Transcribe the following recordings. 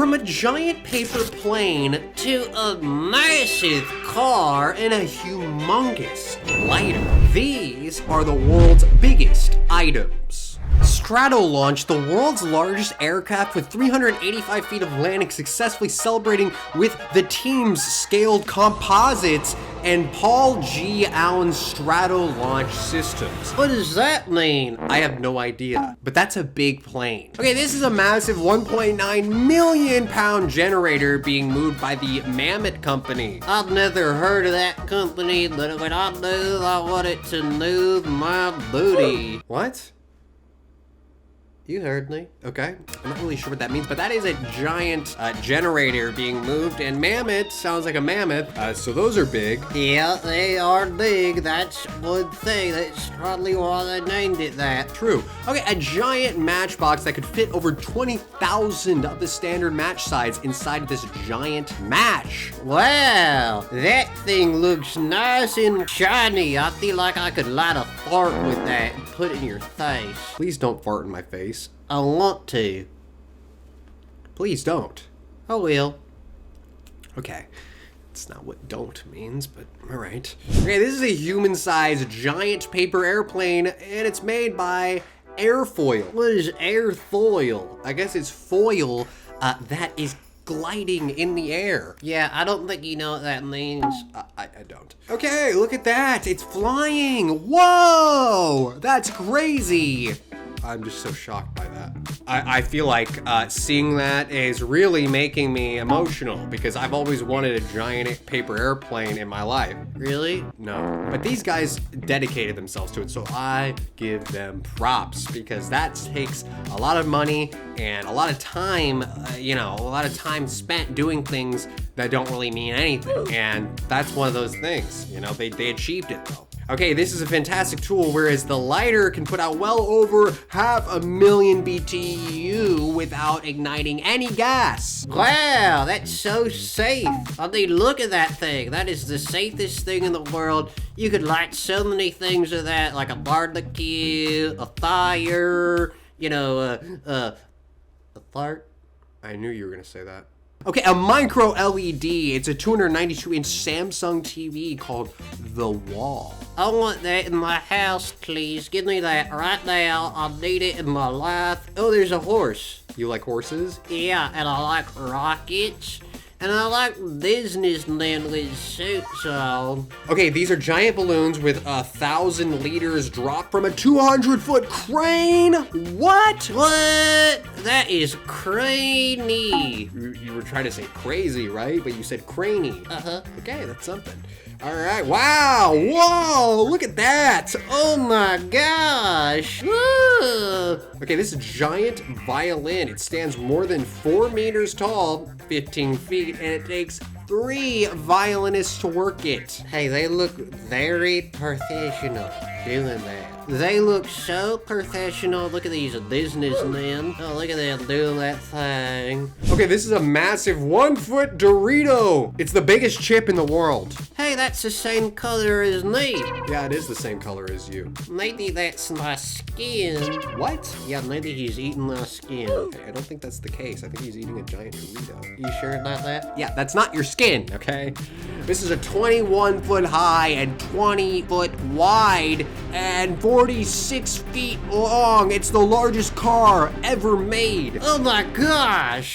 From a giant paper plane to a massive car and a humongous lighter. These are the world's biggest items. Strato launched the world's largest aircraft with 385 feet of landing, successfully celebrating with the team's scaled composites and Paul G. Allen Strato launch systems. What does that mean? I have no idea, but that's a big plane. Okay, this is a massive 1.9 million pound generator being moved by the Mammoth Company. I've never heard of that company, but when I do, I want it to move my booty. What? You heard me. Okay. I'm not really sure what that means, but that is a giant generator being moved, and mammoth sounds like a mammoth, so those are big. Yeah, they are big. That's one thing. That's probably why they named it that. True. Okay, a giant matchbox that could fit over 20,000 of the standard match size inside this giant match. Wow, that thing looks nice and shiny. I feel like I could light a fart with that and put it in your face. Please don't fart in my face. I want to. Please don't. I will. Okay. That's not what don't means, but alright. Okay, this is a human-sized giant paper airplane, and it's made by airfoil. What is airfoil? I guess it's foil that is gliding in the air. Yeah, I don't think you know what that means. I don't. Okay, look at that. It's flying. Whoa! That's crazy. I'm just so shocked by that. I feel like seeing that is really making me emotional because I've always wanted a giant paper airplane in my life. Really? No. But these guys dedicated themselves to it, so I give them props because that takes a lot of money and a lot of time, a lot of time spent doing things that don't really mean anything. And that's one of those things, they achieved it though. Okay, this is a fantastic tool, whereas the lighter can put out well over 500,000 BTU without igniting any gas. Wow, that's so safe. I mean, look at that thing. That is the safest thing in the world. You could light so many things with that, like a barbecue, a fire, a fart. I knew you were gonna say that. Okay, a micro LED. It's a 292-inch Samsung TV called The Wall. I want that in my house, please. Give me that right now. I need it in my life. Oh, there's a horse. You like horses? Yeah, and I like rockets. And I like businessmen with suits on. Okay, these are giant balloons with 1,000 liters dropped from a 200-foot crane. What? What? That is craney. You were trying to say crazy, right? But you said craney. Uh-huh. Okay, that's something. All right, wow, whoa, look at that. Oh my gosh. Whoa. Okay, this giant violin, it stands more than 4 meters tall, 15 feet, and it takes 3 violinists to work it. Hey, they look very professional doing that. They look so professional. Look at these businessmen. Oh, look at them doing that thing. Okay, this is a massive 1-foot Dorito. It's the biggest chip in the world. Hey, that's the same color as me. Yeah, it is the same color as you. Maybe that's my skin. What? Yeah, maybe he's eating my skin. Okay, I don't think that's the case. I think he's eating a giant Dorito. You sure about that? Yeah, that's not your skin, okay? This is a 21-foot high and 20-foot wide and 46 feet long. It's the largest car ever made. Oh my gosh.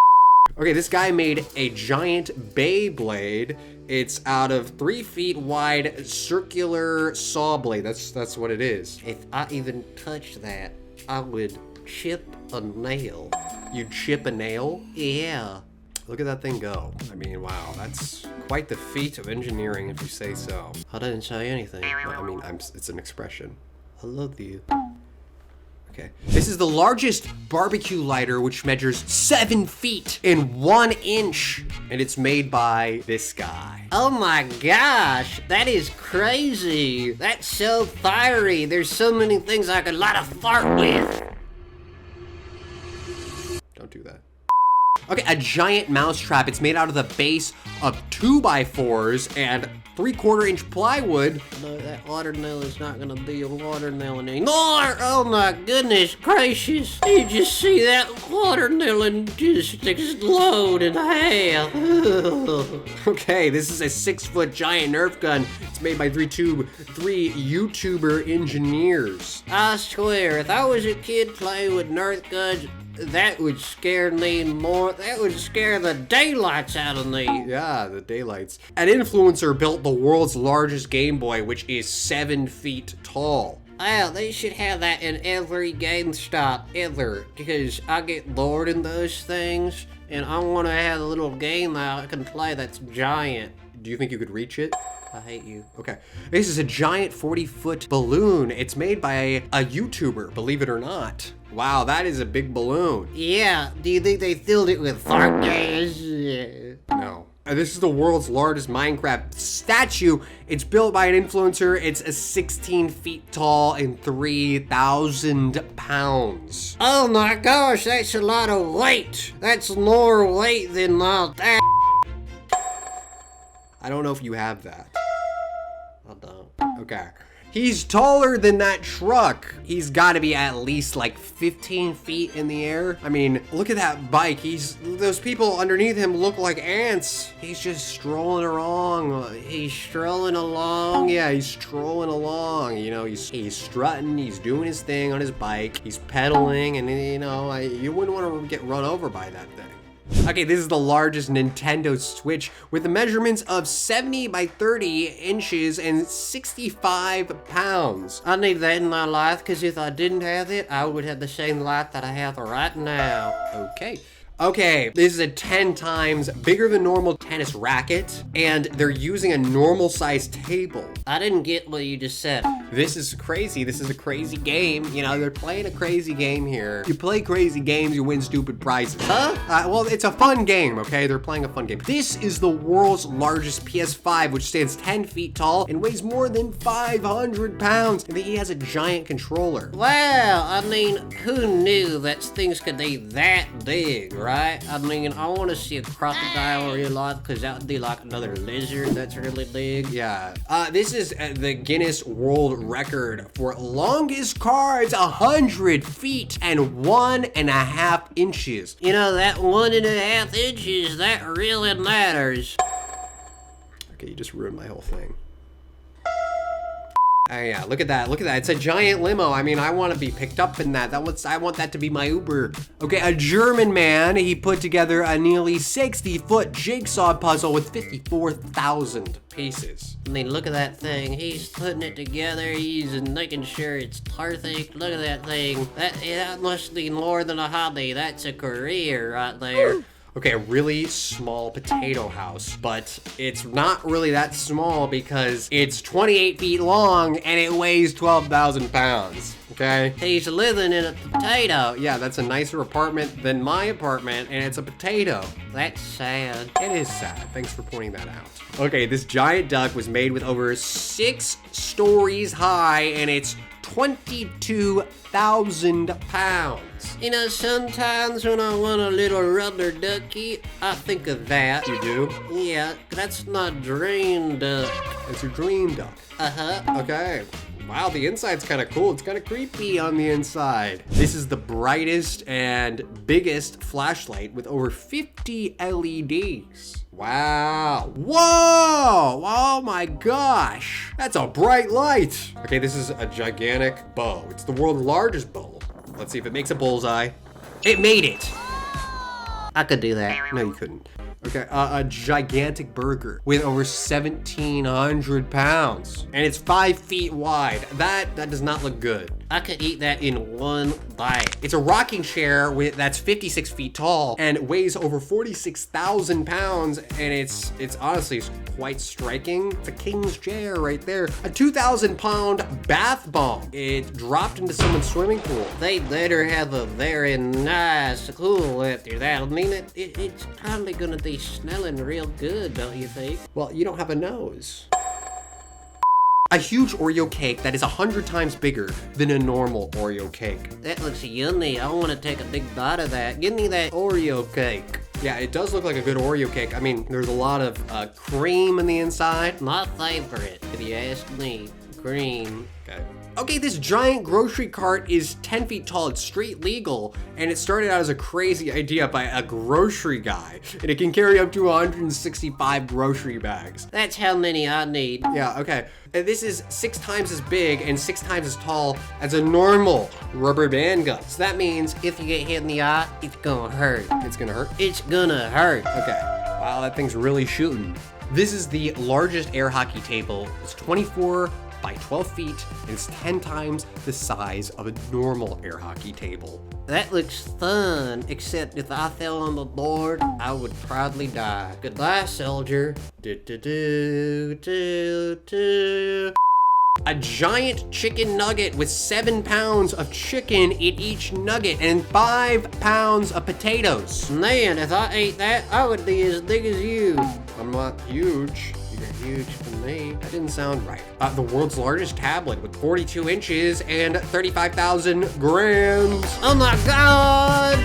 Okay, this guy made a giant Beyblade. It's out of 3 feet wide circular saw blade. That's what it is. If I even touched that, I would chip a nail. You'd chip a nail? Yeah. Look at that thing go. I mean, wow, that's quite the feat of engineering if you say so. I didn't say anything. I mean, it's an expression. I love you. Okay. This is the largest barbecue lighter, which measures 7 feet and 1 inch. And it's made by this guy. Oh my gosh, that is crazy. That's so fiery. There's so many things I could light a fart with. Don't do that. Okay, a giant mouse trap. It's made out of the base of 2x4s and 3/4 inch plywood. No, that watermelon is not gonna be a watermelon anymore. Oh my goodness gracious. You just see that watermelon just explode in half. Okay, this is a 6-foot giant Nerf gun. It's made by three YouTuber engineers. I swear, if I was a kid playing with Nerf guns, that would scare me more. That would scare the daylights out of me. Yeah, the daylights. An influencer built the world's largest Game Boy, which is 7 feet tall. Wow, they should have that in every GameStop ever, because I get bored in those things, and I want to have a little game that I can play that's giant. Do you think you could reach it? I hate you. Okay. This is a giant 40-foot balloon. It's made by a YouTuber, believe it or not. Wow, that is a big balloon. Yeah, do you think they filled it with fart gas? No. This is the world's largest Minecraft statue. It's built by an influencer. It's 16 feet tall and 3,000 pounds. Oh my gosh, that's a lot of weight. That's more weight than my dad. I don't know if you have that. I don't. Okay. He's taller than that truck. He's gotta be at least like 15 feet in the air. I mean, look at that bike. Those people underneath him look like ants. He's just strolling along. He's strolling along. Yeah, he's strolling along. You know, he's strutting. He's doing his thing on his bike. He's pedaling, and you know, you wouldn't want to get run over by that thing. Okay, this is the largest Nintendo Switch with the measurements of 70 by 30 inches and 65 pounds. I need that in my life, because if I didn't have it, I would have the same life that I have right now. Okay, this is a 10 times bigger than normal tennis racket, and they're using a normal sized table. I didn't get what you just said. This is crazy. This is a crazy game. You know, they're playing a crazy game here. You play crazy games, you win stupid prizes. Huh? Well, it's a fun game, okay? They're playing a fun game. This is the world's largest PS5, which stands 10 feet tall and weighs more than 500 pounds. And he has a giant controller. Wow, I mean, who knew that things could be that big, right? I mean, I want to see a crocodile real life, because that would be like another lizard that's really big. Yeah. This is the Guinness World Record for longest cards, 100 feet and 1.5 inches. You know, that 1.5 inches, that really matters. Okay, you just ruined my whole thing. Oh yeah, look at that, look at that. It's a giant limo. I mean, I want to be picked up in that. I want that to be my Uber. Okay, a German man, he put together a nearly 60-foot jigsaw puzzle with 54,000 pieces. I mean, look at that thing. He's putting it together. He's making sure it's perfect. Look at that thing. That must be more than a hobby. That's a career right there. Okay, a really small potato house, but it's not really that small because it's 28 feet long and it weighs 12,000 pounds, okay? He's living in a potato. Yeah, that's a nicer apartment than my apartment, and it's a potato. That's sad. It is sad. Thanks for pointing that out. Okay, this giant duck was made with over 6 stories high, and it's 22,000 pounds. You know, sometimes when I want a little rubber ducky, I think of that. You do? Yeah, that's my dream duck. It's your dream duck? Uh-huh. Okay. Wow, the inside's kind of cool. It's kind of creepy on the inside. This is the brightest and biggest flashlight with over 50 LEDs. Wow. Whoa! Oh my gosh. That's a bright light. Okay, this is a gigantic bow. It's the world's largest bow. Let's see if it makes a bullseye. It made it. I could do that. No, you couldn't. Okay, a gigantic burger with over 1,700 pounds. And it's 5 feet wide. That does not look good. I could eat that in one bite. It's a rocking chair that's 56 feet tall and weighs over 46,000 pounds. And it's honestly quite striking. It's a king's chair right there. A 2,000-pound bath bomb. It dropped into someone's swimming pool. They better have a very nice pool after that. I mean, it's probably gonna be smelling real good, don't you think? Well, you don't have a nose. A huge Oreo cake that is 100 times bigger than a normal Oreo cake. That looks yummy. I want to take a big bite of that. Give me that Oreo cake. Yeah, it does look like a good Oreo cake. I mean, there's a lot of cream in the inside. My favorite, if you ask me. Cream. Okay, this giant grocery cart is 10 feet tall. It's street legal, and it started out as a crazy idea by a grocery guy, and it can carry up to 165 grocery bags. That's how many I need. Yeah, okay. And this is 6 times as big and 6 times as tall as a normal rubber band gun. So that means if you get hit in the eye, it's gonna hurt. It's gonna hurt? It's gonna hurt. Okay. Wow, that thing's really shooting. This is the largest air hockey table. It's 24 by 12 feet, and it's 10 times the size of a normal air hockey table. That looks fun, except if I fell on the board, I would probably die. Goodbye, soldier. A giant chicken nugget with 7 pounds of chicken in each nugget and 5 pounds of potatoes. Man, if I ate that, I would be as big as you. I'm not huge. You're huge for me. That didn't sound right. The world's largest tablet with 42 inches and 35,000 grams. Oh my God!